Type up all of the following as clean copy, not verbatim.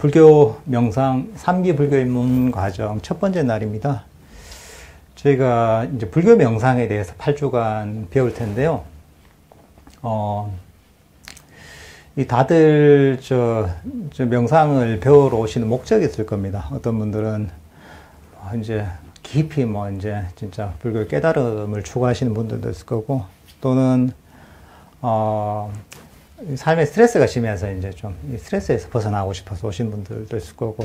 불교 명상 3기 불교 입문 과정 첫 번째 날입니다. 저희가 이제 불교 명상에 대해서 8주간 배울 텐데요. 이 다들 저 명상을 배우러 오시는 목적이 있을 겁니다. 어떤 분들은 이제 깊이 이제 진짜 불교의 깨달음을 추구하시는 분들도 있을 거고, 또는 삶의 스트레스가 심해서 이제 좀 이 스트레스에서 벗어나고 싶어서 오신 분들도 있을 거고,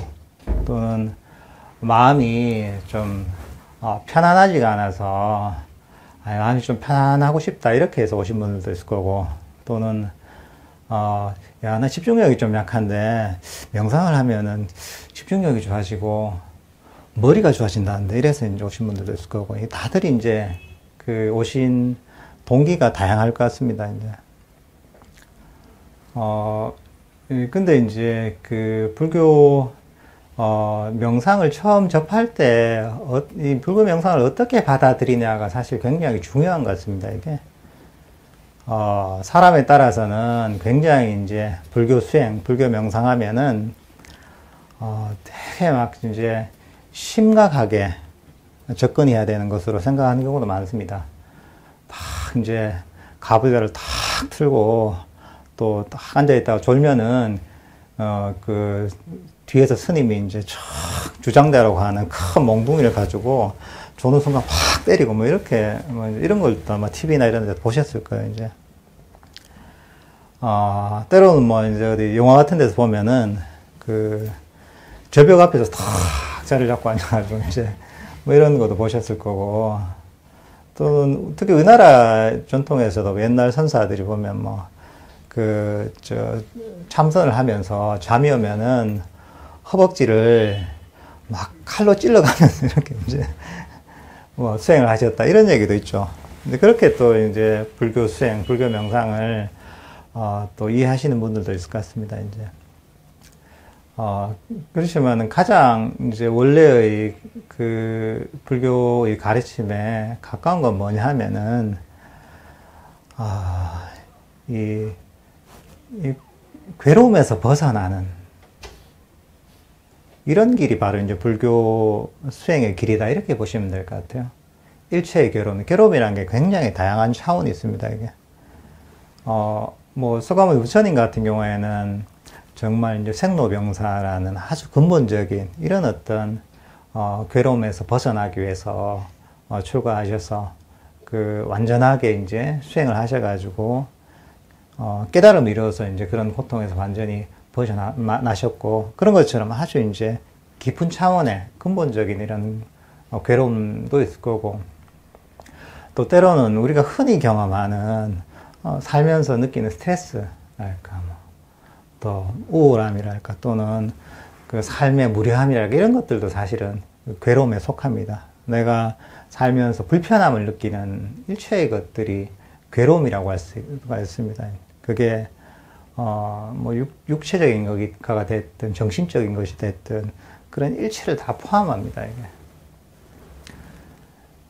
또는 마음이 좀 편안하지가 않아서 마음이 좀 편안하고 싶다 이렇게 해서 오신 분들도 있을 거고, 또는 나 집중력이 좀 약한데 명상을 하면은 집중력이 좋아지고 머리가 좋아진다는데 이래서 이제 오신 분들도 있을 거고, 다들 이제 그 오신 동기가 다양할 것 같습니다. 이제 근데 이제 그 불교 명상을 처음 접할 때 이 불교 명상을 어떻게 받아들이냐가 사실 굉장히 중요한 것 같습니다. 이게 사람에 따라서는 굉장히 이제 불교 수행, 불교 명상하면은 되게 막 이제 심각하게 접근해야 되는 것으로 생각하는 경우도 많습니다. 딱 이제 가부좌를 탁 틀고 또 딱 앉아있다가 졸면은 그 뒤에서 스님이 이제 촥 주장대라고 하는 큰 몽둥이를 가지고 조는 순간 확 때리고 이렇게 이런 걸 또 아마 TV나 이런 데 보셨을 거예요. 이제 때로는 이제 어디 영화 같은 데서 보면은 그 절벽 앞에서 탁 자리를 잡고 앉아가지고 이제 이런 것도 보셨을 거고, 또 특히 우리나라 전통에서도 옛날 선사들이 보면 참선을 하면서 잠이 오면은 허벅지를 막 칼로 찔러가면서 이렇게 이제 수행을 하셨다 이런 얘기도 있죠. 근데 그렇게 또 이제 불교 수행, 불교 명상을 또 이해하시는 분들도 있을 것 같습니다. 이제 그렇지만은 가장 이제 원래의 그 불교의 가르침에 가까운 건 뭐냐 하면은 이 괴로움에서 벗어나는 이런 길이 바로 이제 불교 수행의 길이다 이렇게 보시면 될 것 같아요. 일체의 괴로움이라는 게 굉장히 다양한 차원이 있습니다. 이게 서가모니 부처님 같은 경우에는 정말 이제 생로병사라는 아주 근본적인 이런 어떤 괴로움에서 벗어나기 위해서 출가하셔서 그 완전하게 이제 수행을 하셔가지고 깨달음을 이루어서 이제 그런 고통에서 완전히 벗어나셨고, 그런 것처럼 아주 이제 깊은 차원의 근본적인 이런 괴로움도 있을 거고, 또 때로는 우리가 흔히 경험하는 살면서 느끼는 스트레스랄까, 또 우울함이랄까, 또는 그 삶의 무료함이랄까, 이런 것들도 사실은 괴로움에 속합니다. 내가 살면서 불편함을 느끼는 일체의 것들이 괴로움이라고 할 수가 있습니다. 그게 육체적인 거가 됐든 정신적인 것이 됐든 그런 일체를 다 포함합니다. 이게.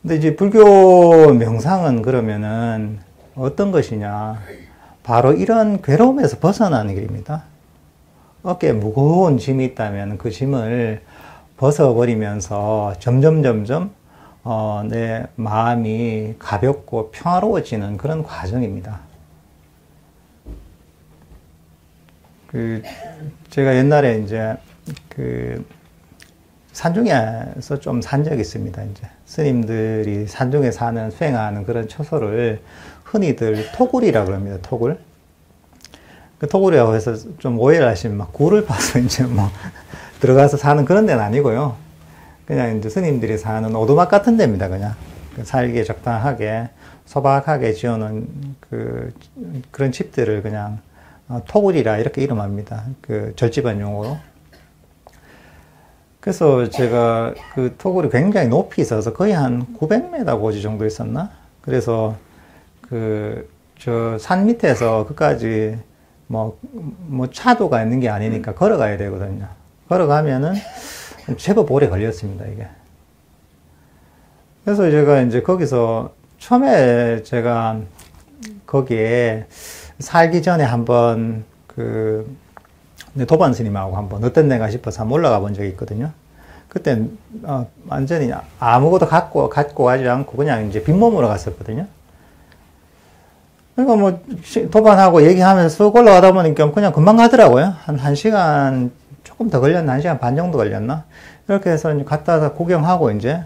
근데 이제 불교 명상은 그러면은 어떤 것이냐? 바로 이런 괴로움에서 벗어나는 길입니다. 어깨에 무거운 짐이 있다면 그 짐을 벗어버리면서 점점 내 마음이 가볍고 평화로워지는 그런 과정입니다. 제가 옛날에 이제 산중에서 좀 산 적이 있습니다. 이제 스님들이 산중에 사는, 수행하는 그런 처소를 흔히들 토굴이라고 합니다. 토굴. 그 토굴이라고 해서 좀 오해를 하시면 막 굴을 파서 이제 들어가서 사는 그런 데는 아니고요. 그냥 이제 스님들이 사는 오두막 같은 데입니다. 그냥 살기에 적당하게 소박하게 지어놓은 그런 집들을 그냥 토굴이라 이렇게 이름합니다. 그 절집안 용어로. 그래서 제가 그 토굴이 굉장히 높이 있어서 거의 한 900m 고지 정도 있었나? 그래서 저 산 밑에서 끝까지 차도가 있는 게 아니니까 걸어가야 되거든요. 걸어가면은 제법 오래 걸렸습니다, 이게. 그래서 제가 이제 거기서 처음에 제가 거기에 살기 전에 한번 근데 도반 스님하고 한번 어떤 데가 싶어서 한번 올라가 본 적이 있거든요. 그때 완전히 아무것도 갖고 가지 않고 그냥 이제 빈몸으로 갔었거든요. 그러니까 뭐 도반하고 얘기하면서 쑥 올라가다 보니까 그냥 금방 가더라고요. 한 1시간 조금 더 걸렸나? 1시간 반 정도 걸렸나? 이렇게 해서 이제 갔다 와서 구경하고 이제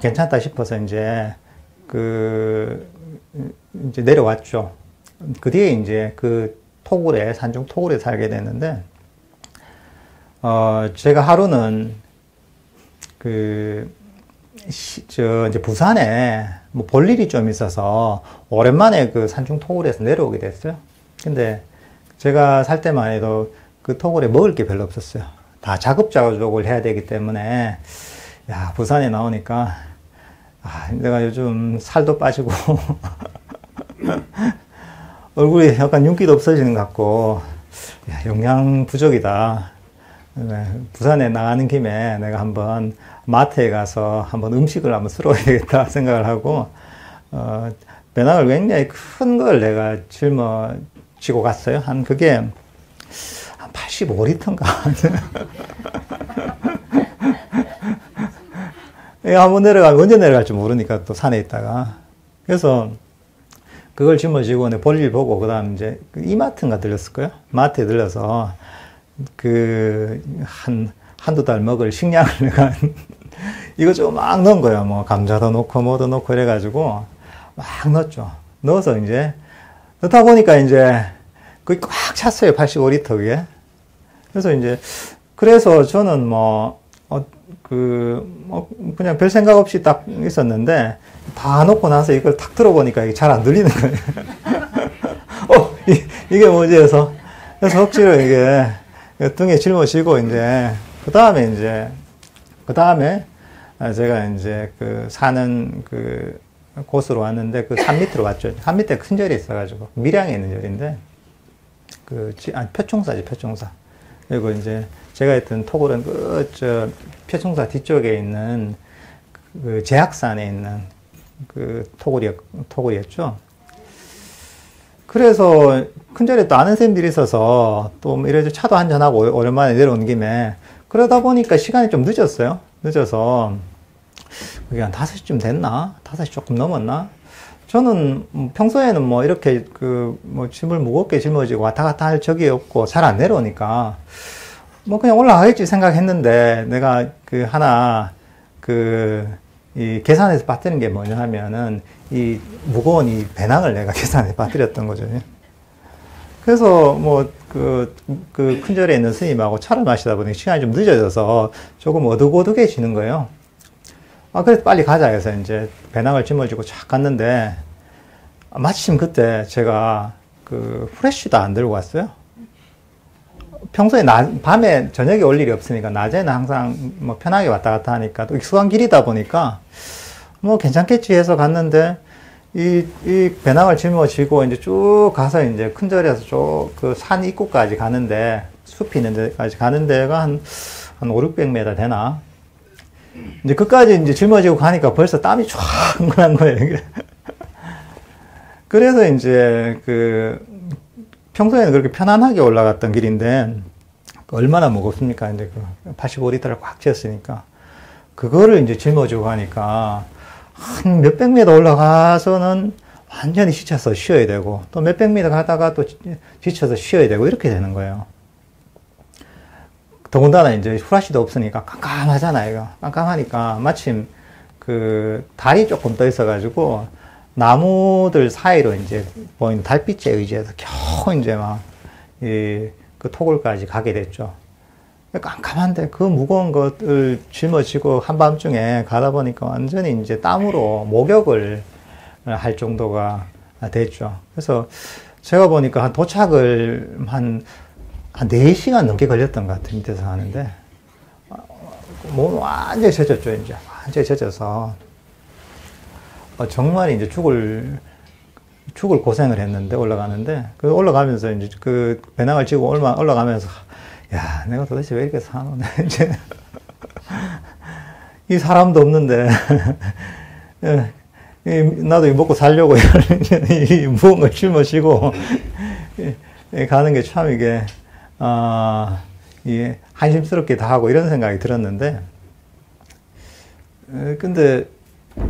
괜찮다 싶어서 이제 이제 내려왔죠. 그 뒤에 이제 산중 토굴에 살게 됐는데, 제가 하루는 이제 부산에 뭐 볼 일이 좀 있어서 오랜만에 그 산중 토굴에서 내려오게 됐어요. 근데 제가 살 때만 해도 그 토굴에 먹을 게 별로 없었어요. 다 자급자족을 해야 되기 때문에, 야, 부산에 나오니까, 내가 요즘 살도 빠지고, 얼굴이 약간 윤기도 없어지는 것 같고, 야, 영양 부족이다. 부산에 나가는 김에 내가 한번 마트에 가서 한번 음식을 한번 쓸어야 되겠다 생각을 하고, 배낭을 굉장히 큰 걸 내가 짊어지고 갔어요. 그게 한 85리터인가. 한번 언제 내려갈지 모르니까 또 산에 있다가. 그래서 그걸 짊어지고 볼일 보고, 그 다음 이제 이마트인가 들렸을 거예요. 마트에 들려서 한두 달 먹을 식량을 내가 이것저것 막 넣은 거예요. 뭐 감자도 넣고 뭐도 넣고 이래가지고 막 넣었죠. 넣어서 이제 넣다 보니까 이제 거의 꽉 찼어요. 85리터 그게. 그래서 저는 그냥 별 생각 없이 딱 있었는데, 다 놓고 나서 이걸 탁 들어보니까 이게 잘 안 들리는 거예요. 이게 뭐지 해서. 그래서 억지로 이게 등에 짊어지고 그 다음에 제가 이제 사는 곳으로 왔는데, 산 밑으로 갔죠. 산 밑에 큰 절이 있어가지고, 밀양에 있는 절인데, 표충사지, 표충사. 그리고 이제 제가 있던 토굴은 표충사 뒤쪽에 있는 제악산에 있는 토굴이었죠. 그래서 큰 절에 또 아는 사람들이 있어서 또 이래서 차도 한잔하고 오랜만에 내려온 김에, 그러다 보니까 시간이 좀 늦었어요. 늦어서 그게 한 5시쯤 됐나? 5시 조금 넘었나? 저는 평소에는 이렇게 짐을 무겁게 짊어지고 왔다 갔다 할 적이 없고 잘 안 내려오니까 그냥 올라가겠지 생각했는데, 내가 이 계산해서 빠뜨린 게 뭐냐 하면은 이 무거운 이 배낭을 내가 계산해서 빠뜨렸던 거죠. 그래서 큰 절에 있는 스님하고 차를 마시다 보니 시간이 좀 늦어져서 조금 어둑어둑해지는 거예요. 그래서 빨리 가자 해서 이제 배낭을 짊어지고 쫙 갔는데, 마침 그때 제가 후레쉬도 안 들고 왔어요. 평소에 밤에 저녁에 올 일이 없으니까 낮에는 항상 편하게 왔다 갔다 하니까, 또 익숙한 길이다 보니까 괜찮겠지 해서 갔는데, 이 배낭을 짊어지고 이제 쭉 가서 이제 큰 절에서 산 입구까지 가는데, 숲이 있는 데까지 가는 데가 한 500-600m 되나? 이제 그까지 이제 짊어지고 가니까 벌써 땀이 쫙 나는 거예요, 이게. 그래서 이제 평소에는 그렇게 편안하게 올라갔던 길인데, 얼마나 무겁습니까? 이제 85리터를 꽉 채웠으니까. 그거를 이제 짊어지고 가니까, 한 몇백 미터 올라가서는 완전히 지쳐서 쉬어야 되고, 또 몇백 미터 가다가 또 지쳐서 쉬어야 되고, 이렇게 되는 거예요. 더군다나 이제 후라시도 없으니까 깜깜하잖아요, 이거. 깜깜하니까 마침 달이 조금 떠 있어가지고, 나무들 사이로 이제 보이는 달빛에 의지해서 겨우 이제 토굴까지 가게 됐죠. 깜깜한데 그 무거운 것을 짊어지고 한밤중에 가다 보니까 완전히 이제 땀으로 목욕을 할 정도가 됐죠. 그래서 제가 보니까 도착을 한 4시간 넘게 걸렸던 것 같아요, 밑에서 하는데. 몸 완전히 젖었죠, 이제. 완전히 젖어서. 정말 이제 죽을 고생을 했는데, 올라가는데, 올라가면서 이제 배낭을 지고 올라가면서, 야, 내가 도대체 왜 이렇게 사노네, 이제. 이 사람도 없는데, 나도 먹고 살려고 이 무거운 걸 짊어지고, 가는 게 참 이게, 이게 한심스럽기도 하고 이런 생각이 들었는데, 근데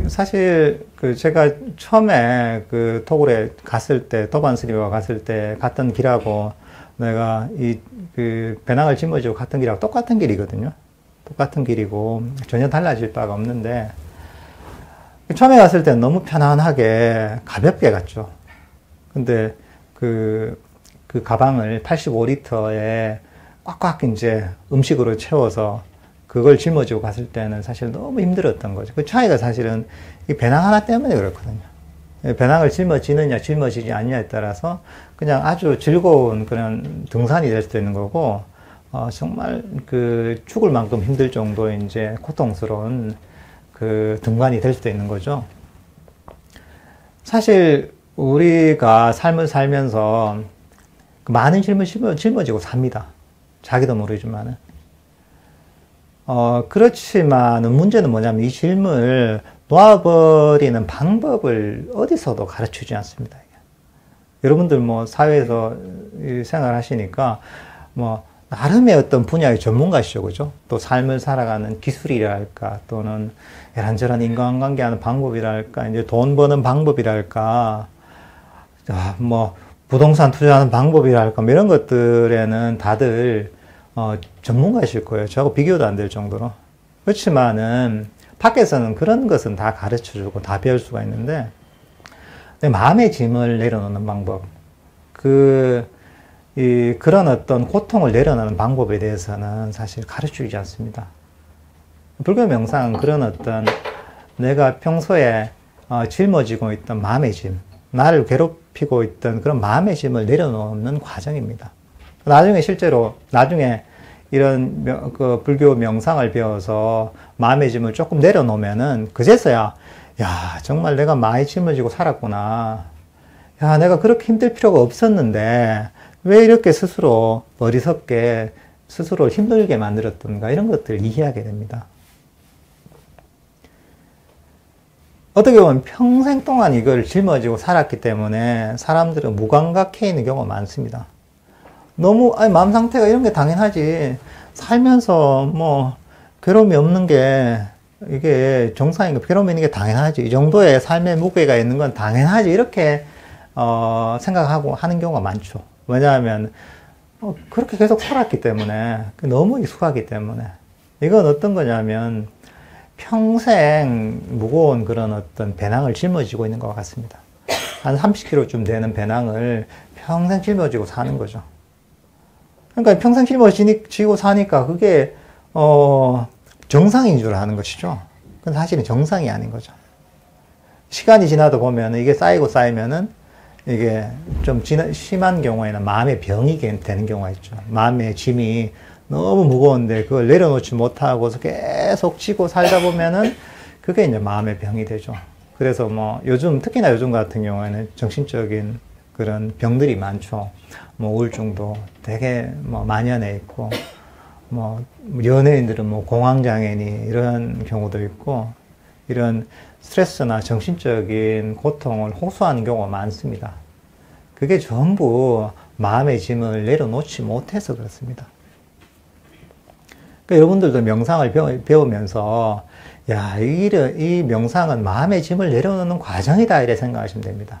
사실 그 제가 처음에 그 토굴에 갔을 때, 도반스리와 갔을 때 갔던 길하고 내가 이 그 배낭을 짊어지고 갔던 길하고 똑같은 길이거든요. 똑같은 길이고 전혀 달라질 바가 없는데, 처음에 갔을 때는 너무 편안하게 가볍게 갔죠. 근데 그 가방을 85리터에 꽉꽉 이제 음식으로 채워서 그걸 짊어지고 갔을 때는 사실 너무 힘들었던 거죠. 그 차이가 사실은 이 배낭 하나 때문에 그렇거든요. 배낭을 짊어지느냐 짊어지지 않느냐에 따라서 그냥 아주 즐거운 그런 등산이 될 수도 있는 거고, 정말 그 죽을 만큼 힘들 정도의 이제 고통스러운 그 등반이 될 수도 있는 거죠. 사실 우리가 삶을 살면서 많은 짐을 짊어지고 삽니다. 자기도 모르지만은. 그렇지만 문제는 뭐냐면 이 짐을 놓아버리는 방법을 어디서도 가르치지 않습니다. 여러분들 뭐 사회에서 생활하시니까 뭐 나름의 어떤 분야의 전문가시죠, 그죠? 또 삶을 살아가는 기술이랄까, 또는 이런저런 인간관계하는 방법이랄까, 이제 돈 버는 방법이랄까, 뭐 부동산 투자하는 방법이랄까, 뭐 이런 것들에는 다들 전문가실 거예요. 저하고 비교도 안 될 정도로. 그렇지만은 밖에서는 그런 것은 다 가르쳐주고 다 배울 수가 있는데, 내 마음의 짐을 내려놓는 방법, 그런 어떤 고통을 내려놓는 방법에 대해서는 사실 가르치지 않습니다. 불교 명상은 그런 어떤 내가 평소에 짊어지고 있던 마음의 짐, 나를 괴롭히고 있던 그런 마음의 짐을 내려놓는 과정입니다. 나중에 이런 그 불교 명상을 배워서 마음의 짐을 조금 내려놓으면은 그제서야, 야, 정말 내가 많이 짐을 지고 살았구나. 야, 내가 그렇게 힘들 필요가 없었는데 왜 이렇게 스스로 어리석게 스스로를 힘들게 만들었던가, 이런 것들을 이해하게 됩니다. 어떻게 보면 평생 동안 이걸 짊어지고 살았기 때문에 사람들은 무감각해 있는 경우가 많습니다. 너무, 마음 상태가 이런 게 당연하지. 살면서 뭐 괴로움이 없는 게 이게 정상인가, 괴로움이 있는 게 당연하지. 이 정도의 삶의 무게가 있는 건 당연하지. 이렇게 생각하고 하는 경우가 많죠. 왜냐하면 그렇게 계속 살았기 때문에, 너무 익숙하기 때문에. 이건 어떤 거냐면 평생 무거운 그런 어떤 배낭을 짊어지고 있는 것 같습니다. 한 30kg쯤 되는 배낭을 평생 짊어지고 사는 거죠. 그러니까 평생 짊어지고 사니까 그게 정상인 줄 아는 것이죠. 그건 사실은 정상이 아닌 거죠. 시간이 지나다 보면 이게 쌓이면은 이게 좀 심한 경우에는 마음의 병이 되는 경우가 있죠. 마음의 짐이 너무 무거운데 그걸 내려놓지 못하고서 계속 지고 살다 보면은 그게 이제 마음의 병이 되죠. 그래서 뭐 특히나 요즘 같은 경우에는 정신적인 그런 병들이 많죠. 뭐 우울증도 되게 뭐 만연해 있고, 뭐 연예인들은 뭐 공황장애니 이런 경우도 있고, 이런 스트레스나 정신적인 고통을 호소하는 경우가 많습니다. 그게 전부 마음의 짐을 내려놓지 못해서 그렇습니다. 그러니까 여러분들도 명상을 배우면서, 야, 이 명상은 마음의 짐을 내려놓는 과정이다, 이래 생각하시면 됩니다.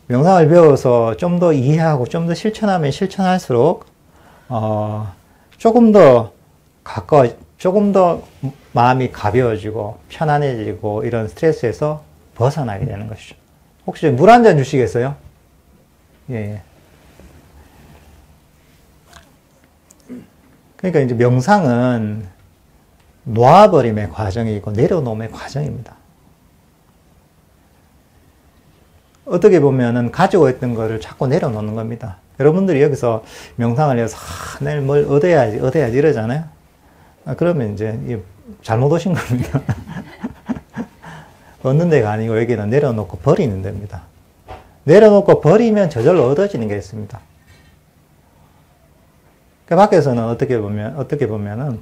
명상을 배워서 좀 더 이해하고 좀 더 실천하면 실천할수록 조금 더 마음이 가벼워지고 편안해지고, 이런 스트레스에서 벗어나게 되는 것이죠. 혹시 물 한 잔 주시겠어요? 예. 그러니까 이제 명상은 놓아버림의 과정이고 내려놓음의 과정입니다. 어떻게 보면은 가지고 있던 거를 자꾸 내려놓는 겁니다. 여러분들이 여기서 명상을 해서 내일 뭘 얻어야지 이러잖아요. 그러면 이제 잘못 오신 겁니다. 얻는 데가 아니고 여기는 내려놓고 버리는 데입니다. 내려놓고 버리면 저절로 얻어지는 게 있습니다. 그 밖에서는 어떻게 보면은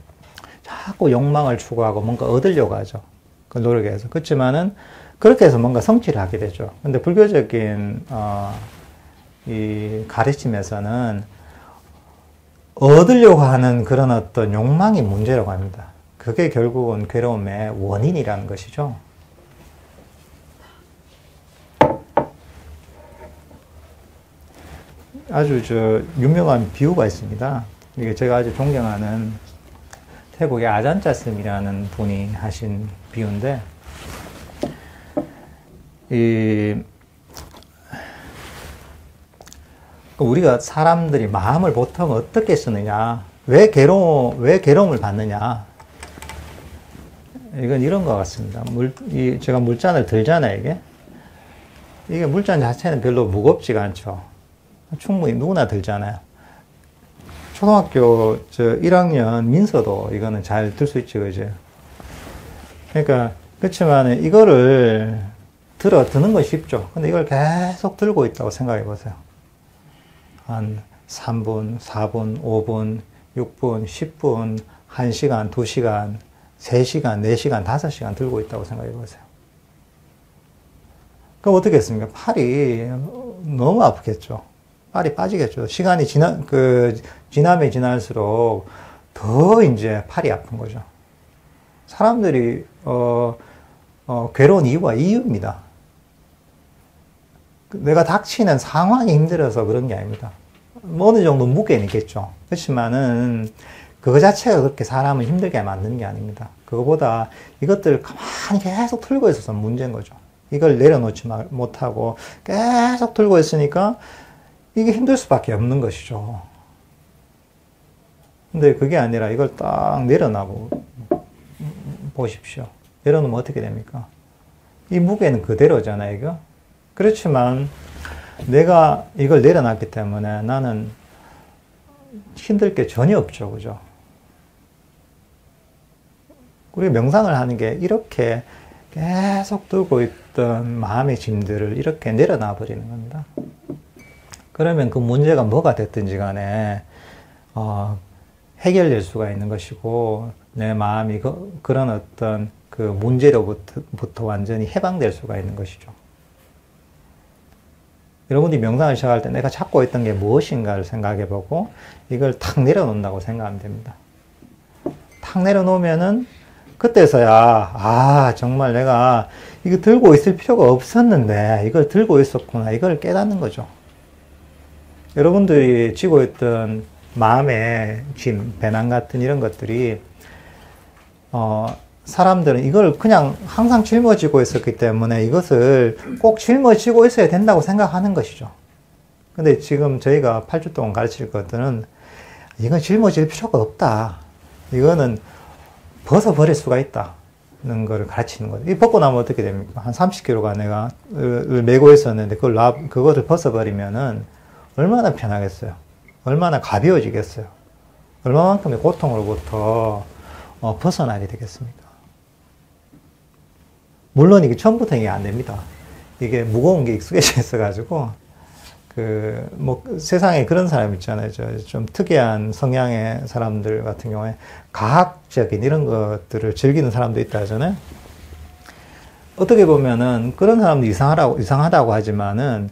자꾸 욕망을 추구하고 뭔가 얻으려고 하죠. 그 노력에서. 그렇지만은 그렇게 해서 뭔가 성취를 하게 되죠. 근데 불교적인 이 가르침에서는 얻으려고 하는 그런 어떤 욕망이 문제라고 합니다. 그게 결국은 괴로움의 원인이라는 것이죠. 아주 유명한 비유가 있습니다. 이게 제가 아주 존경하는 태국의 아잔짜스이라는 분이 하신 비유인데, 우리가 사람들이 마음을 보통 어떻게 쓰느냐, 왜 괴로움을 받느냐, 이건 이런 것 같습니다. 제가 물잔을 들잖아요, 이게 물잔 자체는 별로 무겁지가 않죠. 충분히 누구나 들잖아요. 초등학교 1학년 민서도 이거는 잘 들 수 있죠, 그죠? 그러니까, 그렇지만 이거를 드는 건 쉽죠. 근데 이걸 계속 들고 있다고 생각해 보세요. 한 3분, 4분, 5분, 6분, 10분, 1시간, 2시간, 3시간, 4시간, 5시간 들고 있다고 생각해 보세요. 그럼 어떻게 했습니까? 팔이 너무 아프겠죠. 팔이 빠지겠죠. 시간이 지나면 지날수록 더 이제 팔이 아픈 거죠. 사람들이, 괴로운 이유가 이유입니다. 내가 닥치는 상황이 힘들어서 그런 게 아닙니다. 뭐 어느 정도 무게는 있겠죠. 그렇지만은, 그거 자체가 그렇게 사람을 힘들게 만드는 게 아닙니다. 그거보다 이것들을 가만히 계속 들고 있어서 문제인 거죠. 이걸 내려놓지 못하고 계속 들고 있으니까 이게 힘들 수밖에 없는 것이죠. 근데 그게 아니라 이걸 딱 내려놔보 보십시오. 내려놓으면 어떻게 됩니까? 이 무게는 그대로잖아요, 이거. 그렇지만 내가 이걸 내려놨기 때문에 나는 힘들 게 전혀 없죠, 그죠? 우리 명상을 하는 게 이렇게 계속 들고 있던 마음의 짐들을 이렇게 내려놔 버리는 겁니다. 그러면 그 문제가 뭐가 됐든지 간에 해결될 수가 있는 것이고, 내 마음이 그런 어떤 그 문제로부터 완전히 해방될 수가 있는 것이죠. 여러분들이 명상을 시작할 때 내가 찾고 있던 게 무엇인가를 생각해 보고 이걸 탁 내려놓는다고 생각하면 됩니다. 탁 내려놓으면은 그때서야 정말 내가 이거 들고 있을 필요가 없었는데 이걸 들고 있었구나, 이걸 깨닫는 거죠. 여러분들이 쥐고 있던 마음의 짐, 배낭 같은 이런 것들이 사람들은 이걸 그냥 항상 짊어지고 있었기 때문에 이것을 꼭 짊어지고 있어야 된다고 생각하는 것이죠. 근데 지금 저희가 8주 동안 가르칠 것들은 이건 짊어질 필요가 없다. 이거는 벗어버릴 수가 있다는 걸 가르치는 거죠. 이 벗고 나면 어떻게 됩니까? 한 30kg가 내가 메고 있었는데 그거를 벗어버리면은 얼마나 편하겠어요? 얼마나 가벼워지겠어요? 얼마만큼의 고통으로부터 벗어나게 되겠습니까? 물론 이게 처음부터 이게 안 됩니다. 이게 무거운 게 익숙해져 있어가지고, 세상에 그런 사람 있잖아요. 좀 특이한 성향의 사람들 같은 경우에 과학적인 이런 것들을 즐기는 사람도 있다 하잖아요. 어떻게 보면은 그런 사람도 이상하다고 하지만은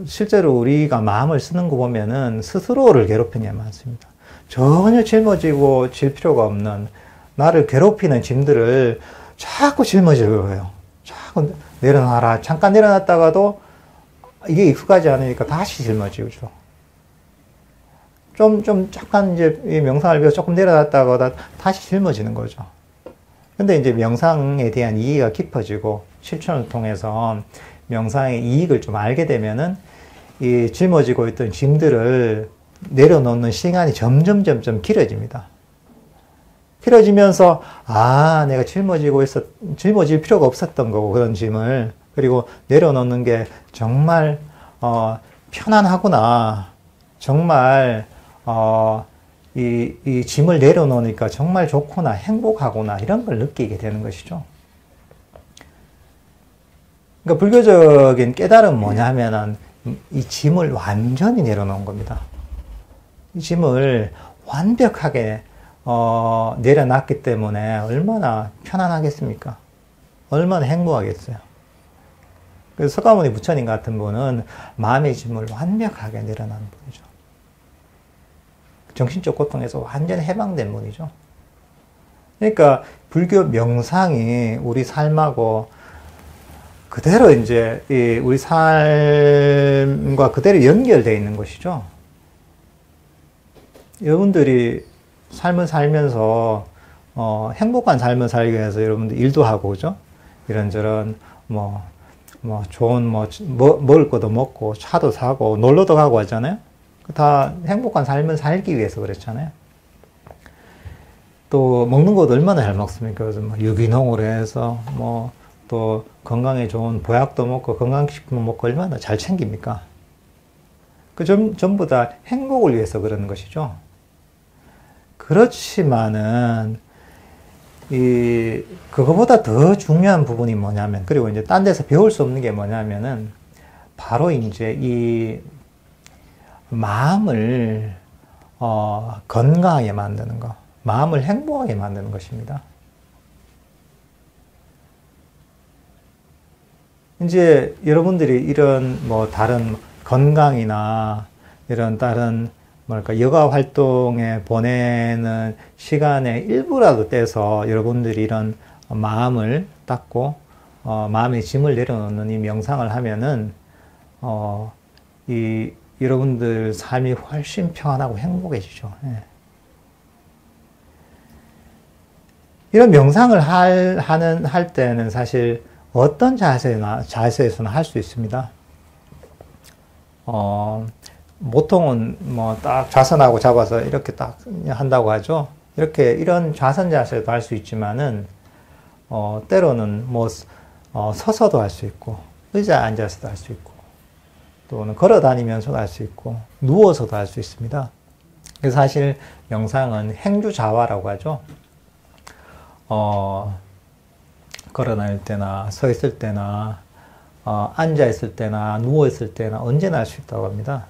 실제로 우리가 마음을 쓰는 거 보면은 스스로를 괴롭히는 게 많습니다. 전혀 짊어지고 질 필요가 없는 나를 괴롭히는 짐들을 자꾸 짊어져요. 자꾸 내려놔라. 잠깐 내려놨다가도 이게 익숙하지 않으니까 다시 짊어지죠. 잠깐 이제 이 명상을 배워서 조금 내려놨다가 다시 짊어지는 거죠. 근데 이제 명상에 대한 이해가 깊어지고 실천을 통해서 명상의 이익을 좀 알게 되면은 이 짊어지고 있던 짐들을 내려놓는 시간이 점점 길어집니다. 길어지면서 내가 짊어질 필요가 없었던 거고, 그런 짐을. 그리고 내려놓는 게 정말 편안하구나. 정말 이 짐을 내려놓으니까 정말 좋구나, 행복하구나, 이런 걸 느끼게 되는 것이죠. 그러니까 불교적인 깨달음은 뭐냐면은 이 짐을 완전히 내려놓은 겁니다. 이 짐을 완벽하게 내려놨기 때문에 얼마나 편안하겠습니까? 얼마나 행복하겠어요. 그 석가모니 부처님 같은 분은 마음의 짐을 완벽하게 내려놓은 분이죠. 정신적 고통에서 완전히 해방된 분이죠. 그러니까 불교 명상이 우리 삶하고 그대로 이제 우리 삶과 그대로 연결되어 있는 것이죠. 여러분들이 삶을 살면서 행복한 삶을 살기 위해서 여러분들 일도 하고, 그죠? 이런저런 좋은 먹을 것도 먹고 차도 사고 놀러도 가고 하잖아요. 다 행복한 삶을 살기 위해서 그랬잖아요. 또 먹는 것도 얼마나 잘 먹습니까? 그래서 유기농으로 해서 또 건강에 좋은 보약도 먹고 건강식품 먹고 얼마나 잘 챙깁니까? 그 전부 다 행복을 위해서 그러는 것이죠. 그렇지만은 그거보다 더 중요한 부분이 뭐냐면, 그리고 이제 딴 데서 배울 수 없는 게 뭐냐면은 바로 이제 이 마음을 건강하게 만드는 거, 마음을 행복하게 만드는 것입니다. 이제 여러분들이 이런 다른 건강이나 이런 다른 여가 활동에 보내는 시간의 일부라도 떼서 여러분들이 이런 마음을 닦고 마음의 짐을 내려놓는 이 명상을 하면은 이 여러분들 삶이 훨씬 평안하고 행복해지죠. 예. 이런 명상을 할 때는 사실 어떤 자세에서는 할 수 있습니다. 보통은 딱 좌선하고 잡아서 이렇게 딱 한다고 하죠. 이런 좌선 자세도 할 수 있지만은, 때로는 서서도 할 수 있고, 의자에 앉아서도 할 수 있고, 또는 걸어 다니면서도 할 수 있고, 누워서도 할 수 있습니다. 그래서 사실 명상은 행주자화라고 하죠. 걸어 다닐 때나, 서 있을 때나, 앉아 있을 때나, 누워 있을 때나 언제나 할 수 있다고 합니다.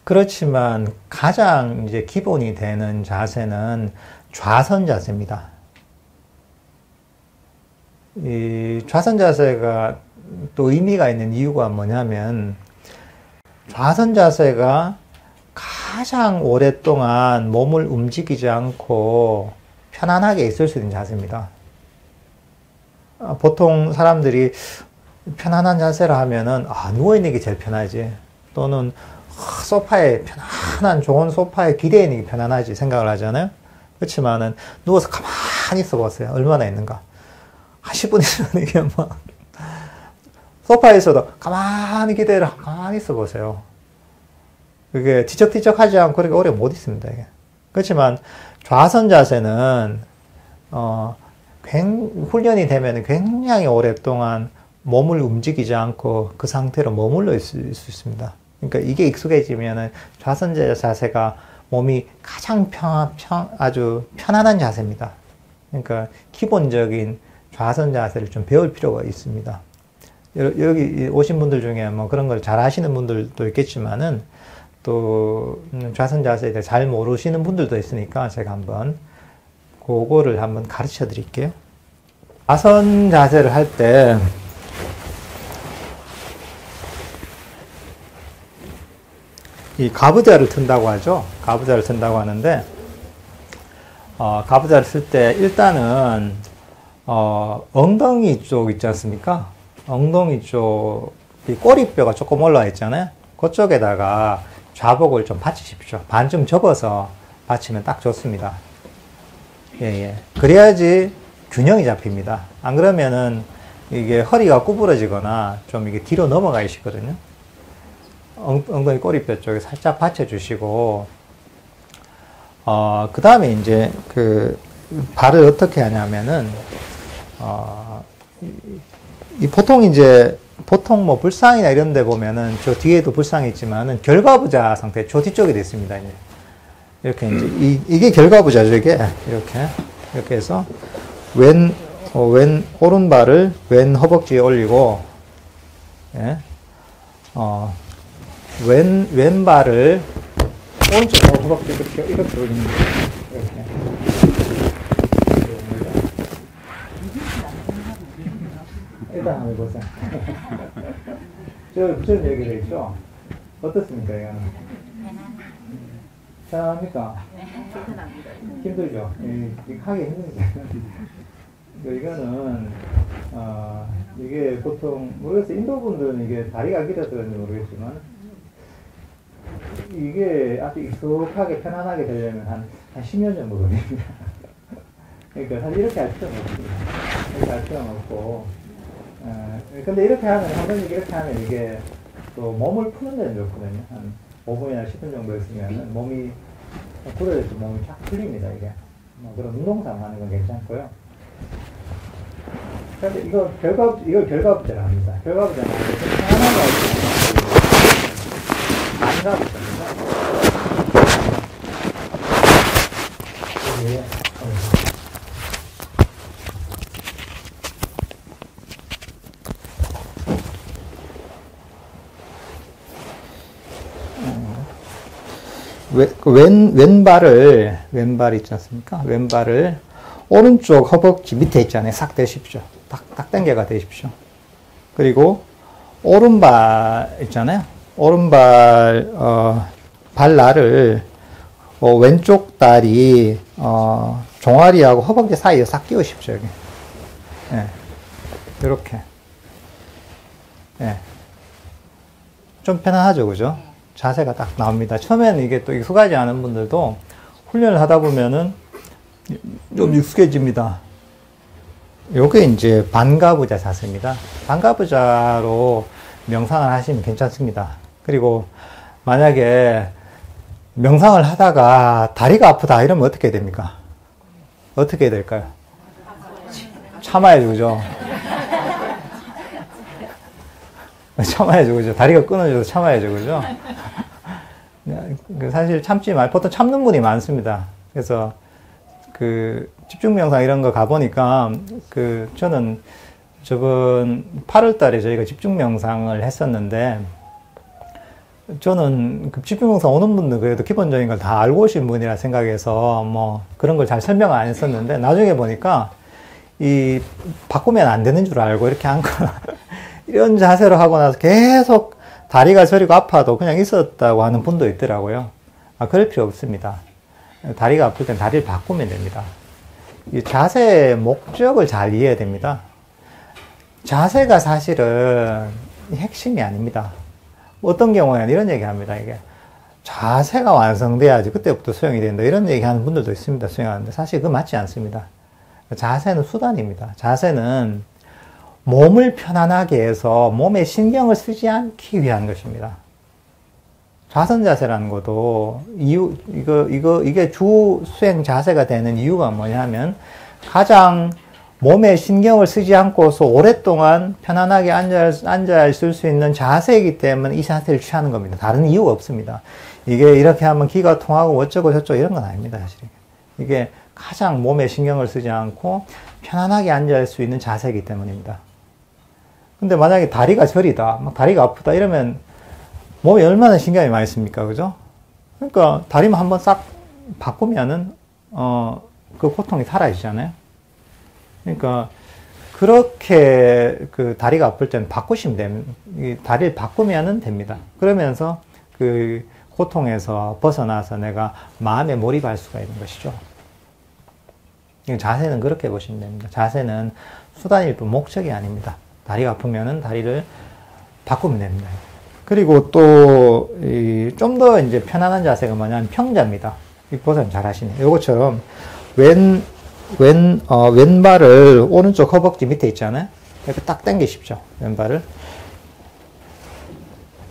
그렇지만 가장 이제 기본이 되는 자세는 좌선 자세입니다. 이 좌선 자세가 또 의미가 있는 이유가 뭐냐면, 좌선 자세가 가장 오랫동안 몸을 움직이지 않고 편안하게 있을 수 있는 자세입니다. 보통 사람들이 편안한 자세라 하면은, 누워있는 게 제일 편하지. 또는, 소파에, 편안한 좋은 소파에 기대어 있는 게 편안하지 생각을 하잖아요. 그렇지만은, 누워서 가만히 있어 보세요. 얼마나 있는가. 한 10분 있으면 이게 소파에 있어도 가만히 기대라, 가만히 있어 보세요. 그게 뒤척뒤척 하지 않고 그렇게 오래 못 있습니다, 이게. 그렇지만, 좌선 자세는, 훈련이 되면 굉장히 오랫동안 몸을 움직이지 않고 그 상태로 머물러 있을 수 있습니다. 그러니까 이게 익숙해지면은 좌선 자세가 몸이 가장 아주 편안한 자세입니다. 그러니까 기본적인 좌선 자세를 좀 배울 필요가 있습니다. 여기 오신 분들 중에 그런 걸 잘 하시는 분들도 있겠지만은 또 좌선 자세에 대해 잘 모르시는 분들도 있으니까 제가 그거를 한번 가르쳐 드릴게요. 좌선 자세를 할 때 이 가부좌를 튼다고 하죠. 가부좌를 튼다고 하는데, 가부좌를 쓸 때 일단은 엉덩이 쪽 있지 않습니까? 엉덩이 쪽 이 꼬리뼈가 조금 올라와 있잖아요. 그쪽에다가 좌복을 좀 받치십시오. 반쯤 접어서 받치면 딱 좋습니다. 예. 그래야지 균형이 잡힙니다. 안 그러면은 이게 허리가 구부러지거나 좀 이게 뒤로 넘어가시거든요. 엉덩이 꼬리뼈 쪽에 살짝 받쳐주시고, 그 다음에 이제 발을 어떻게 하냐면은, 보통 불상이나 이런 데 보면은 저 뒤에도 불상이 있지만은 결과부자 상태, 저 뒤쪽에 돼 있습니다. 이제. 이렇게 이제, 이게 결과부자죠, 이게. 이렇게 해서, 오른발을 왼 허벅지에 올리고, 예. 왼발을 오른쪽 허벅지 이렇게 올리는 거예요. 이렇게. 일단 마음의 고생. 저 얘기를 했죠? 어떻습니까, 이거는? 편합니까? 힘들죠? 하기 힘들죠. 이거는, 이게 보통, 모르겠어요. 인도 분들은 이게 다리가 길어서 그런지 모르겠지만, 이게 아주 익숙하게 편안하게 되려면 한 10년 정도 걸립니다. 그러니까 사실 이렇게 할 필요는 없습니다. 이렇게 할 필요는 없고, 근데 이렇게 하면, 한 번씩 이렇게 하면 이게 또 몸을 푸는 데는 좋거든요. 한 5분이나 10분 정도 있으면 몸이 굳어져서 몸이 쫙 풀립니다, 이게. 뭐 그런 운동상 하는 건 괜찮고요. 근데 이걸 결과부터를 합니다. 결과부터는 하나가 반가부터입니다. 왼발 있지 않습니까? 왼발을 오른쪽 허벅지 밑에 있잖아요. 싹 대십시오. 딱 당겨가 대십시오. 그리고 오른발 있잖아요. 오른발, 발날을, 왼쪽 다리, 종아리하고 허벅지 사이에 싹 끼우십시오, 여기. 예. 이렇게. 예. 좀 편안하죠, 그죠? 자세가 딱 나옵니다. 처음에는 이게 또 익숙하지 않은 분들도 훈련을 하다 보면은 좀 익숙해집니다. 요게 이제 반가부자 자세입니다. 반가부자로 명상을 하시면 괜찮습니다. 그리고 만약에 명상을 하다가 다리가 아프다 이러면 어떻게 됩니까? 어떻게 해야 될까요? 참아야죠, 그죠? 참아야죠, 그죠? 다리가 끊어져서 참아야죠, 그죠? 사실 참지 말, 보통 참는 분이 많습니다. 그래서 집중명상 이런 거 가보니까, 저는 저번 8월 달에 저희가 집중명상을 했었는데, 저는 집중명상 오는 분들 그래도 기본적인 걸 다 알고 오신 분이라 생각해서 뭐 그런 걸 잘 설명을 안 했었는데, 나중에 보니까 바꾸면 안 되는 줄 알고 이렇게 한 거, 이런 자세로 하고 나서 계속 다리가 저리고 아파도 그냥 있었다고 하는 분도 있더라고요. 그럴 필요 없습니다. 다리가 아플 땐 다리를 바꾸면 됩니다. 이 자세의 목적을 잘 이해해야 됩니다. 자세가 사실은 핵심이 아닙니다. 어떤 경우에는 이런 얘기 합니다. 이게 자세가 완성돼야지 그때부터 수영이 된다. 이런 얘기 하는 분들도 있습니다. 수영하는데 사실 그거 맞지 않습니다. 자세는 수단입니다. 자세는 몸을 편안하게 해서 몸에 신경을 쓰지 않기 위한 것입니다. 좌선 자세라는 것도 이게 주 수행 자세가 되는 이유가 뭐냐면 가장 몸에 신경을 쓰지 않고서 오랫동안 편안하게 앉아 있을 수 있는 자세이기 때문에 이 자세를 취하는 겁니다. 다른 이유가 없습니다. 이게 이렇게 하면 기가 통하고 어쩌고 저쩌고 이런 건 아닙니다, 사실. 이게 가장 몸에 신경을 쓰지 않고 편안하게 앉아 있을 수 있는 자세이기 때문입니다. 근데 만약에 다리가 저리다, 막 다리가 아프다 이러면 몸에 얼마나 신경이 많이 씁니까? 그죠? 그러니까 다리만 한번 싹 바꾸면은 그 고통이 사라지잖아요. 그러니까 그렇게 다리가 아플 때는 바꾸시면 됩니다. 다리를 바꾸면은 됩니다. 그러면서 그 고통에서 벗어나서 내가 마음에 몰입할 수가 있는 것이죠. 자세는 그렇게 보시면 됩니다. 자세는 수단일 뿐 목적이 아닙니다. 다리가 아프면은 다리를 바꾸면 됩니다. 그리고 또 좀 더 이제 편안한 자세가 뭐냐면 평자입니다. 이 보상 잘 하시네요. 요것처럼 왼발을 오른쪽 허벅지 밑에 있잖아요. 이렇게 딱 당기십시오. 왼발을.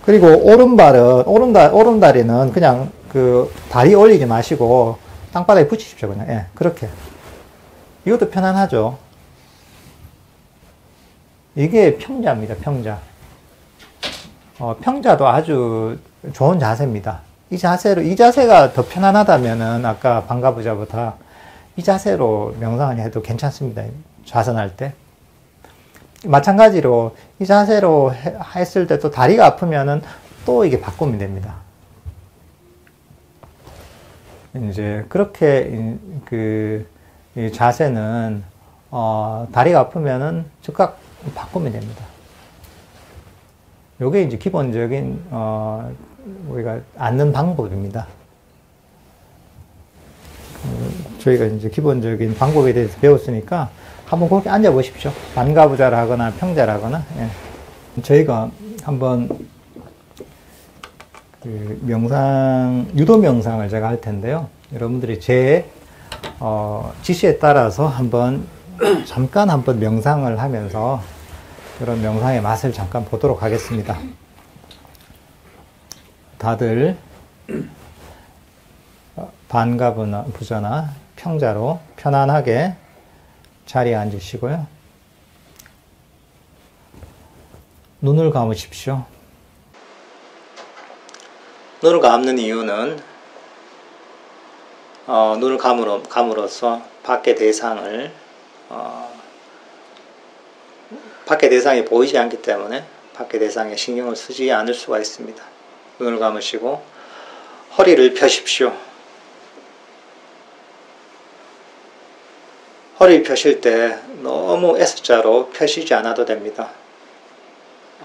그리고 오른다리는 그냥 다리 올리지 마시고 땅바닥에 붙이십시오. 그냥. 예, 그렇게. 이것도 편안하죠. 이게 평자입니다. 평자. 평자도 아주 좋은 자세입니다. 이 자세가 더 편안하다면은 아까 반가부자보다 이 자세로 명상을 해도 괜찮습니다. 좌선할 때. 마찬가지로 이 자세로 했을 때 또 다리가 아프면은 또 이게 바꾸면 됩니다. 이제 그렇게 이 자세는 다리가 아프면은 즉각 바꾸면 됩니다. 요게 이제 기본적인, 우리가 앉는 방법입니다. 저희가 이제 기본적인 방법에 대해서 배웠으니까 한번 그렇게 앉아 보십시오. 반가부좌를 하거나 평자를 하거나. 예. 저희가 한번 그 유도 명상을 제가 할 텐데요. 여러분들이 제 지시에 따라서 잠깐 한번 명상을 하면서 그런 명상의 맛을 잠깐 보도록 하겠습니다. 다들 반가부좌나 평자로 편안하게 자리에 앉으시고요. 눈을 감으십시오. 눈을 감는 이유는 눈을 감으로써 밖의 대상이 보이지 않기 때문에 밖의 대상에 신경을 쓰지 않을 수가 있습니다. 눈을 감으시고 허리를 펴십시오. 허리를 펴실 때 너무 S자로 펴시지 않아도 됩니다.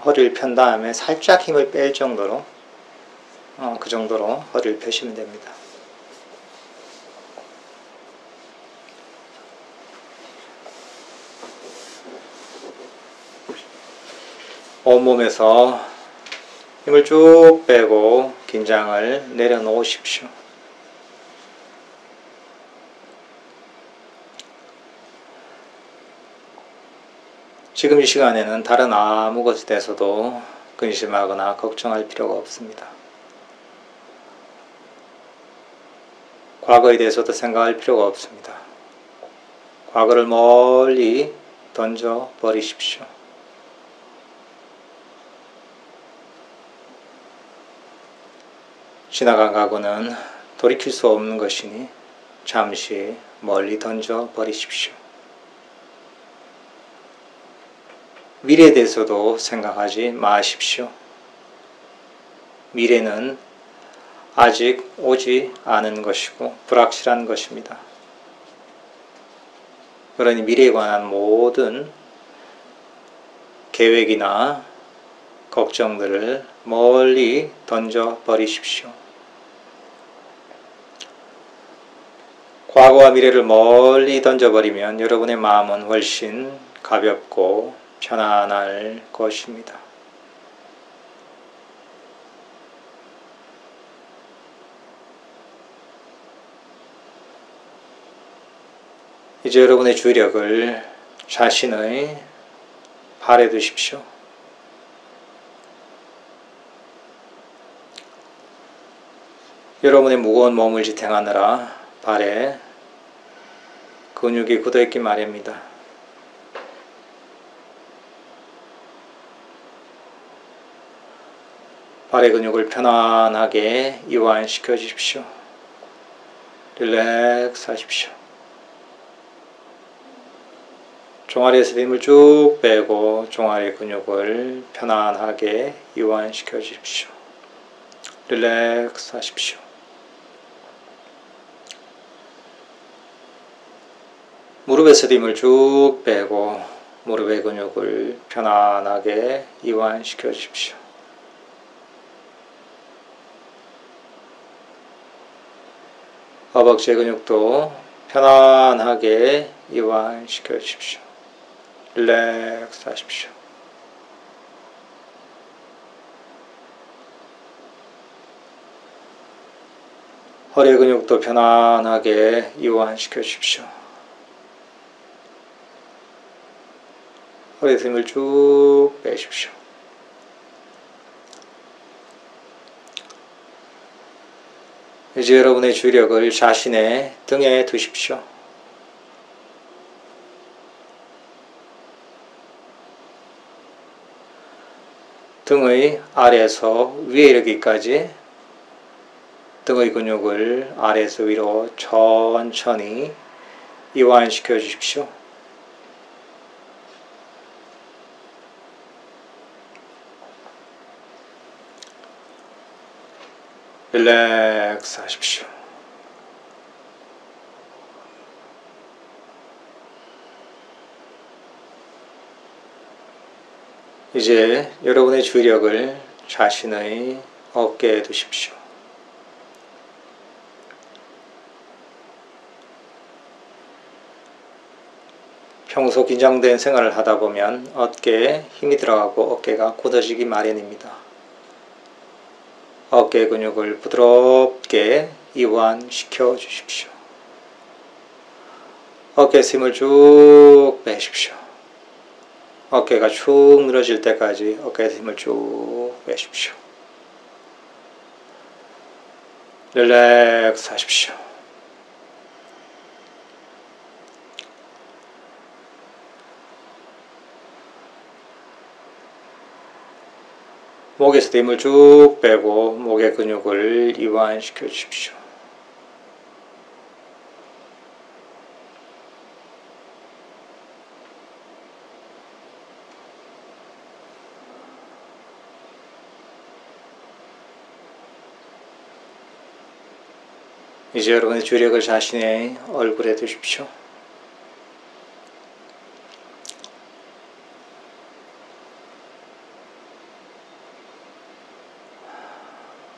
허리를 편 다음에 살짝 힘을 뺄 정도로 그 정도로 허리를 펴시면 됩니다. 온몸에서 힘을 쭉 빼고 긴장을 내려놓으십시오. 지금 이 시간에는 다른 아무 것에 대해서도 근심하거나 걱정할 필요가 없습니다. 과거에 대해서도 생각할 필요가 없습니다. 과거를 멀리 던져 버리십시오. 지나간 과거는 돌이킬 수 없는 것이니 잠시 멀리 던져 버리십시오. 미래에 대해서도 생각하지 마십시오. 미래는 아직 오지 않은 것이고 불확실한 것입니다. 그러니 미래에 관한 모든 계획이나 걱정들을 멀리 던져 버리십시오. 과거와 미래를 멀리 던져버리면 여러분의 마음은 훨씬 가볍고 편안할 것입니다. 이제 여러분의 주력을 자신의 발에 두십시오. 여러분의 무거운 몸을 지탱하느라 발에 근육이 굳어있기 마련입니다. 발의 근육을 편안하게 이완시켜 주십시오. 릴렉스 하십시오. 종아리에서 힘을 쭉 빼고 종아리 근육을 편안하게 이완시켜 주십시오. 릴렉스 하십시오. 무릎에서 힘을 쭉 빼고 무릎의 근육을 편안하게 이완시켜 주십시오. 허벅지 근육도 편안하게 이완시켜 주십시오. 릴렉스 하십시오. 허리 근육도 편안하게 이완시켜 주십시오. 허리에서 힘을 쭉 빼십시오. 이제 여러분의 주력을 자신의 등에 두십시오. 등의 아래에서 위에 이르기까지 등의 근육을 아래에서 위로 천천히 이완시켜 주십시오. 릴렉스 하십시오. 이제 여러분의 주력을 자신의 어깨에 두십시오. 평소 긴장된 생활을 하다 보면 어깨에 힘이 들어가고 어깨가 굳어지기 마련입니다. 어깨 근육을 부드럽게 이완시켜 주십시오. 어깨에서 힘을 쭉 빼십시오. 어깨가 축 늘어질 때까지 어깨에서 힘을 쭉 빼십시오. 릴렉스 하십시오. 목에서 힘을 쭉 빼고 목의 근육을 이완시켜 주십시오. 이제 여러분의 주력을 자신의 얼굴에 두십시오.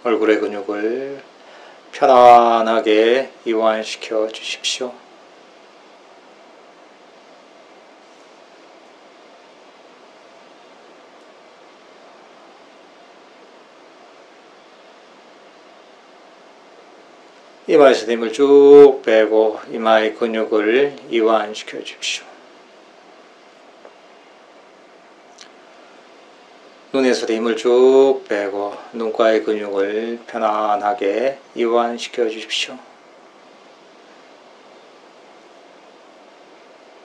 얼굴의 근육을 편안하게 이완시켜 주십시오. 이마에서 힘을 쭉 빼고 이마의 근육을 이완시켜 주십시오. 눈에서도 힘을 쭉 빼고 눈가의 근육을 편안하게 이완시켜 주십시오.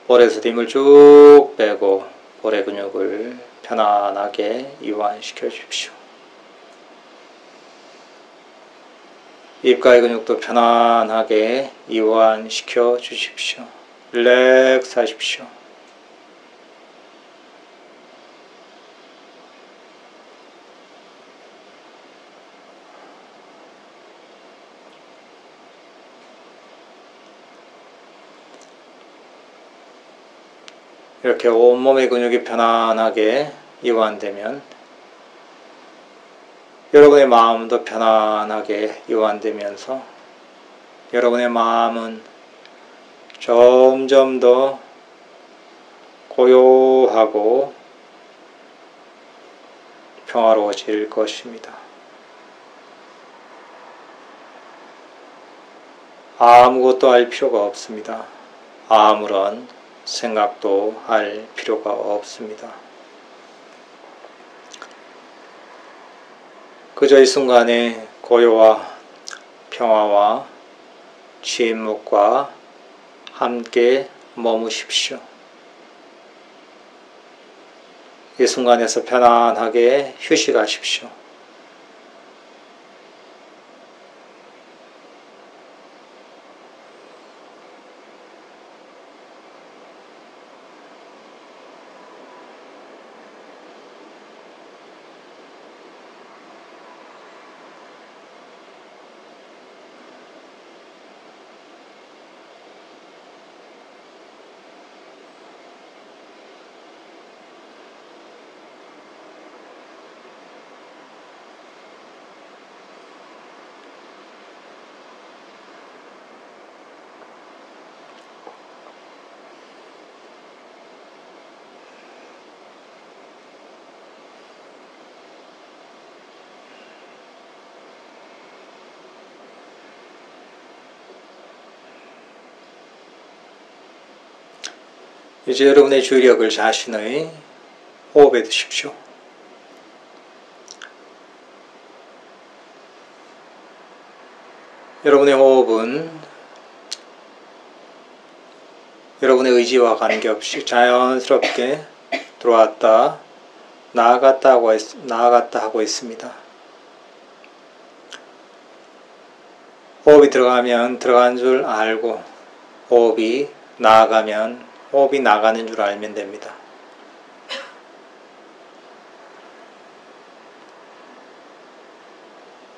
볼에서도 힘을 쭉 빼고 볼의 근육을 편안하게 이완시켜 주십시오. 입가의 근육도 편안하게 이완시켜 주십시오. 릴렉스 하십시오. 이렇게 온몸의 근육이 편안하게 이완되면 여러분의 마음도 편안하게 이완되면서 여러분의 마음은 점점 더 고요하고 평화로워질 것입니다. 아무것도 할 필요가 없습니다. 아무런 생각도 할 필요가 없습니다. 그저 이 순간에 고요와 평화와 침묵과 함께 머무십시오. 이 순간에서 편안하게 휴식하십시오. 이제 여러분의 주력을 자신의 호흡에 두십시오. 여러분의 호흡은 여러분의 의지와 관계없이 자연스럽게 들어왔다 나아갔다 하고 있습니다. 호흡이 들어가면 들어간 줄 알고 호흡이 나아가면 호흡이 나가는 줄 알면 됩니다.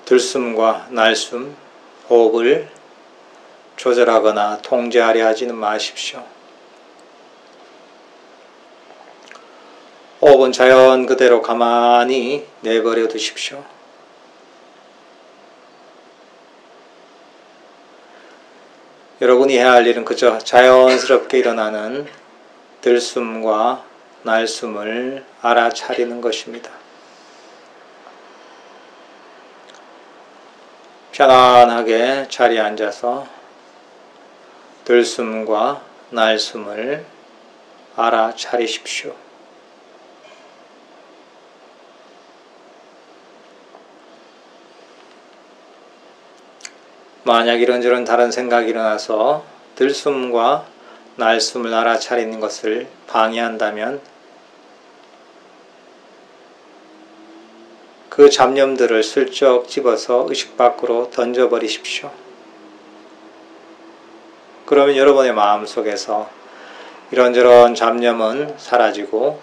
들숨과 날숨, 호흡을 조절하거나 통제하려 하지는 마십시오. 호흡은 자연 그대로 가만히 내버려 두십시오. 여러분이 해야 할 일은 그저 자연스럽게 일어나는 들숨과 날숨을 알아차리는 것입니다. 편안하게 자리에 앉아서 들숨과 날숨을 알아차리십시오. 만약 이런저런 다른 생각이 일어나서 들숨과 날숨을 알아차리는 것을 방해한다면 그 잡념들을 슬쩍 집어서 의식 밖으로 던져버리십시오. 그러면 여러분의 마음속에서 이런저런 잡념은 사라지고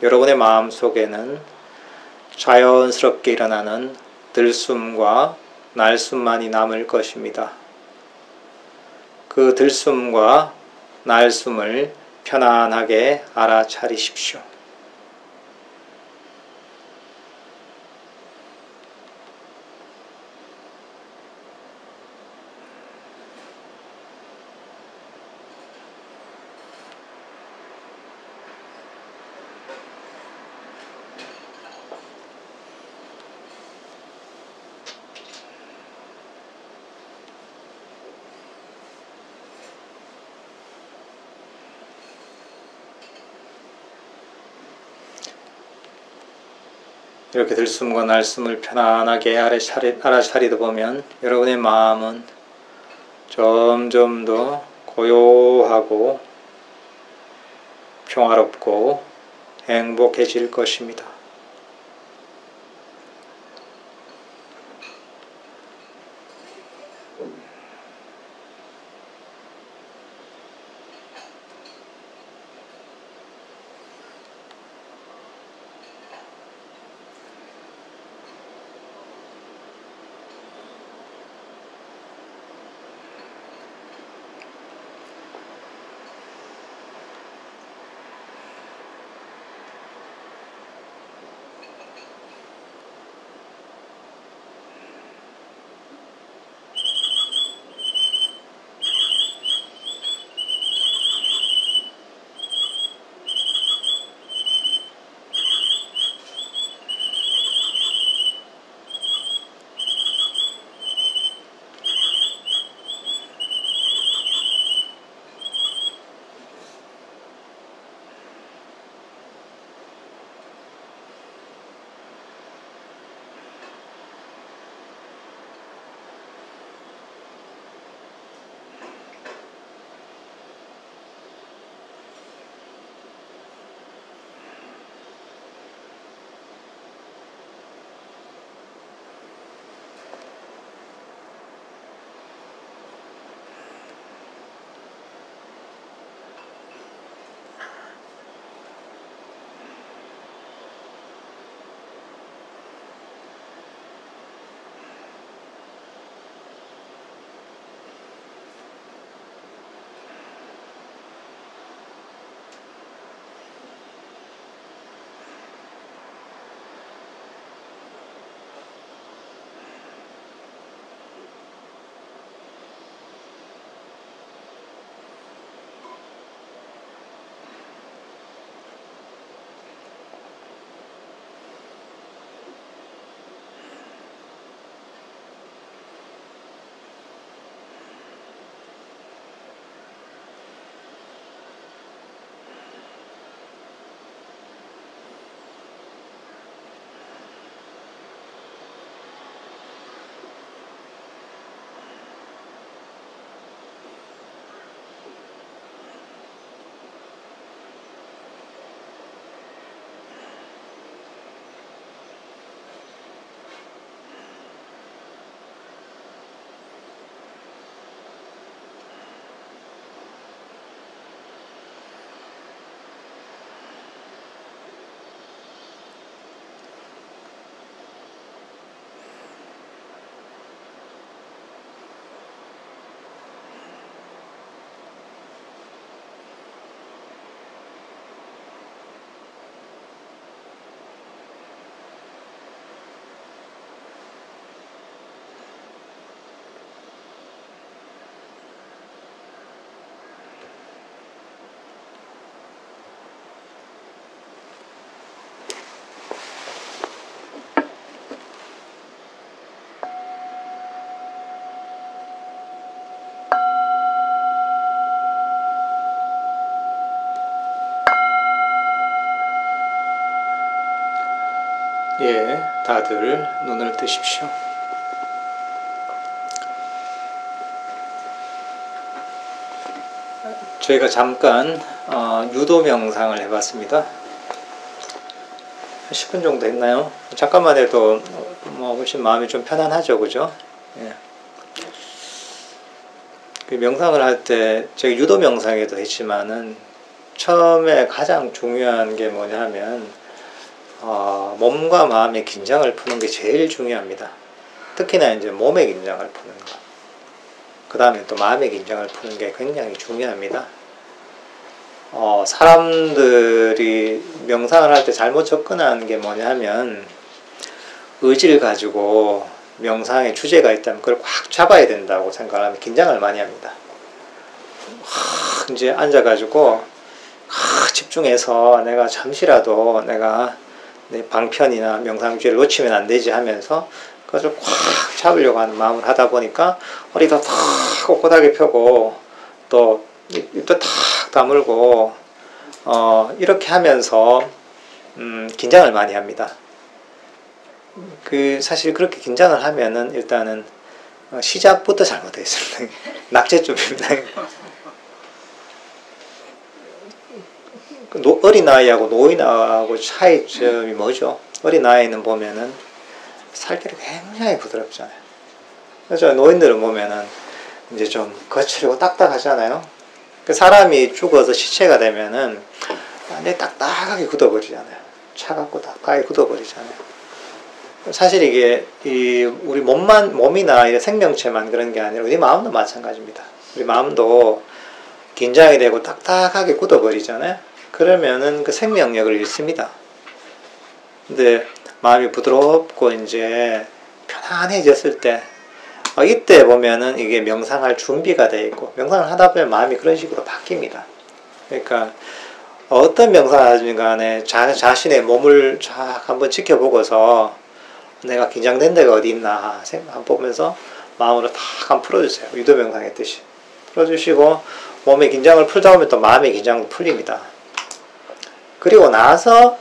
여러분의 마음속에는 자연스럽게 일어나는 들숨과 날숨만이 남을 것입니다. 그 들숨과 날숨을 편안하게 알아차리십시오. 이렇게 들숨과 날숨을 편안하게 알아차리다 보면 여러분의 마음은 점점 더 고요하고 평화롭고 행복해질 것입니다. 예, 다들 눈을 뜨십시오. 저희가 잠깐 유도 명상을 해봤습니다. 10분 정도 했나요? 잠깐만 해도 뭐 훨씬 마음이 좀 편안하죠, 그죠? 예. 그 명상을 할 때 저희 유도 명상에도 했지만은 처음에 가장 중요한 게 뭐냐면 몸과 마음의 긴장을 푸는 게 제일 중요합니다. 특히나 이제 몸의 긴장을 푸는 거. 그 다음에 또 마음의 긴장을 푸는 게 굉장히 중요합니다. 사람들이 명상을 할 때 잘못 접근하는 게 뭐냐면 의지를 가지고 명상의 주제가 있다면 그걸 꽉 잡아야 된다고 생각하면 긴장을 많이 합니다. 이제 앉아가지고 집중해서 내가 잠시라도 내가 내 방편이나 명상 주제를 놓치면 안 되지 하면서 그것을 꽉 잡으려고 하는 마음을 하다 보니까 허리도 탁 꼿꼿하게 펴고 또 입도 탁 다물고 이렇게 하면서 긴장을 많이 합니다. 사실 그렇게 긴장을 하면은 일단은 시작부터 잘못되어 있습니다. 낙제점입니다. 어린아이하고 노인하고 차이점이 뭐죠? 어린아이는 보면은 살결이 굉장히 부드럽잖아요. 그래서 노인들은 보면은 이제 좀 거칠고 딱딱하잖아요. 사람이 죽어서 시체가 되면은 완전히 딱딱하게 굳어버리잖아요. 차갑고 딱딱하게 굳어버리잖아요. 사실 이게 우리 몸이나 이런 생명체만 그런 게 아니라 우리 마음도 마찬가지입니다. 우리 마음도 긴장이 되고 딱딱하게 굳어버리잖아요. 그러면은 그 생명력을 잃습니다. 근데 마음이 부드럽고 이제 편안해졌을 때 이때 보면은 이게 명상할 준비가 되어 있고 명상을 하다 보면 마음이 그런 식으로 바뀝니다. 그러니까 어떤 명상을 하든 간에 자신의 몸을 쫙 한번 지켜보고서 내가 긴장된 데가 어디 있나 한번 보면서 마음으로 탁 한번 풀어주세요. 유도 명상 했듯이 풀어주시고 몸의 긴장을 풀다 보면 또 마음의 긴장도 풀립니다. 그리고 나서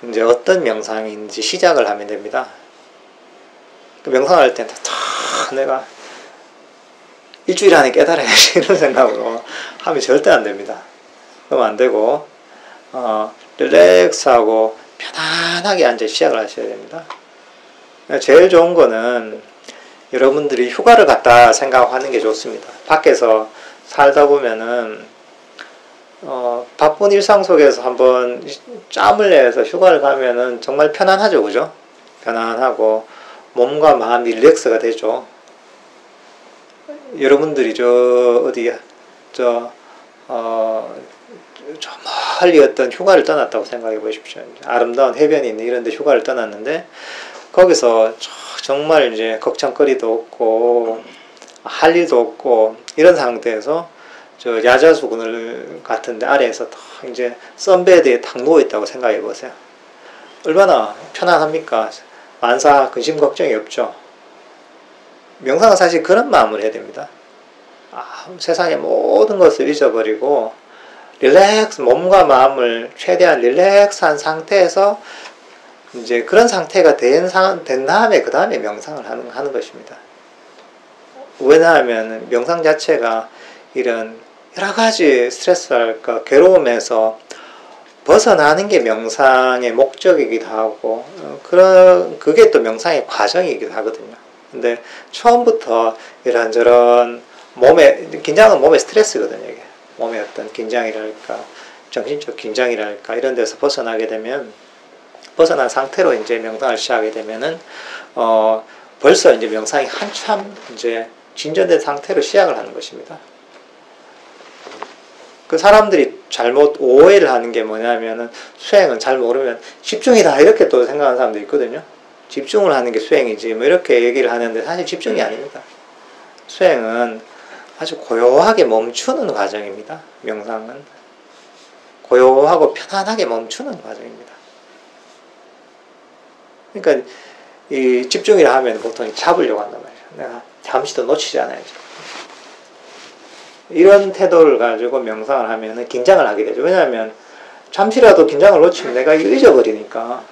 이제 어떤 명상인지 시작을 하면 됩니다. 명상할 때는 내가 일주일 안에 깨달아야지 이런 생각으로 하면 절대 안 됩니다. 그러면 안 되고 릴렉스하고 편안하게 앉아 시작을 하셔야 됩니다. 제일 좋은 거는 여러분들이 휴가를 갔다 생각하는 게 좋습니다. 밖에서 살다 보면은 바쁜 일상 속에서 한번 짬을 내서 휴가를 가면은 정말 편안하죠, 그죠? 편안하고 몸과 마음이 릴렉스가 되죠. 여러분들이 저 멀리 어떤 휴가를 떠났다고 생각해 보십시오. 아름다운 해변이 있는 이런 데 휴가를 떠났는데 거기서 정말 이제 걱정거리도 없고 할 일도 없고 이런 상태에서 저 야자수 그늘 같은데 아래에서 딱 이제 선베드에 탁 누워있다고 생각해 보세요. 얼마나 편안합니까? 만사 근심 걱정이 없죠. 명상은 사실 그런 마음을 해야 됩니다. 세상의 모든 것을 잊어버리고 몸과 마음을 최대한 릴렉스한 상태에서 이제 그런 상태가 된 다음에 그 다음에 명상을 하는 것입니다. 왜냐하면 명상 자체가 이런 여러 가지 스트레스랄까 괴로움에서 벗어나는 게 명상의 목적이기도 하고 그게 또 명상의 과정이기도 하거든요. 근데 처음부터 이런저런 긴장은 몸의 스트레스거든요. 이게 몸의 어떤 긴장이랄까 정신적 긴장이랄까 이런 데서 벗어나게 되면 벗어난 상태로 이제 명상을 시작하게 되면은 벌써 이제 명상이 한참 이제 진전된 상태로 시작을 하는 것입니다. 그 사람들이 잘못 오해를 하는 게 뭐냐면은 수행은 잘 모르면 집중이다 이렇게 또 생각하는 사람도 있거든요. 집중을 하는 게 수행이지 뭐 이렇게 얘기를 하는데 사실 집중이 아닙니다. 수행은 아주 고요하게 멈추는 과정입니다. 명상은 고요하고 편안하게 멈추는 과정입니다. 그러니까 이 집중이라 하면 보통 잡으려고 한단 말이에요. 내가 잠시도 놓치지 않아야지. 이런 태도를 가지고 명상을 하면 긴장을 하게 되죠. 왜냐하면 잠시라도 긴장을 놓치면 내가 이거 잊어버리니까.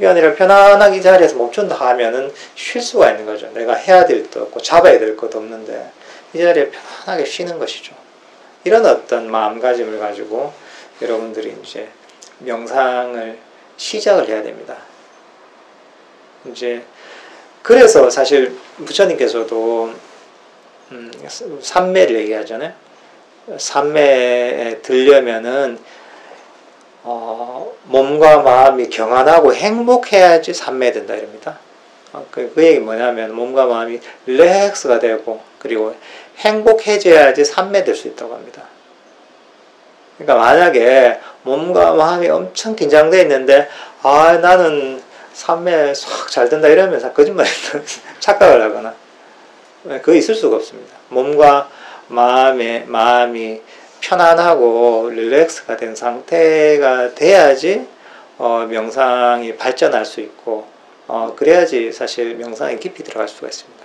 그게 아니라 편안하게 이 자리에서 멈춘다 하면은 쉴 수가 있는 거죠. 내가 해야 될 것도 없고 잡아야 될 것도 없는데 이 자리에 편안하게 쉬는 것이죠. 이런 어떤 마음가짐을 가지고 여러분들이 이제 명상을 시작을 해야 됩니다. 이제 그래서 사실 부처님께서도 삼매를 얘기하잖아요. 삼매에 들려면은 몸과 마음이 경안하고 행복해야지 삼매된다 이럽니다. 그 얘기 뭐냐면 몸과 마음이 릴렉스가 되고 그리고 행복해져야지 삼매될 수 있다고 합니다. 그러니까 만약에 몸과 마음이 엄청 긴장되어 있는데 나는 삼매 쏙 잘 된다 이러면서 거짓말했다 착각을 하거나 그거 있을 수가 없습니다. 몸과 마음이 편안하고 릴렉스가 된 상태가 돼야지 명상이 발전할 수 있고 그래야지 사실 명상에 깊이 들어갈 수가 있습니다.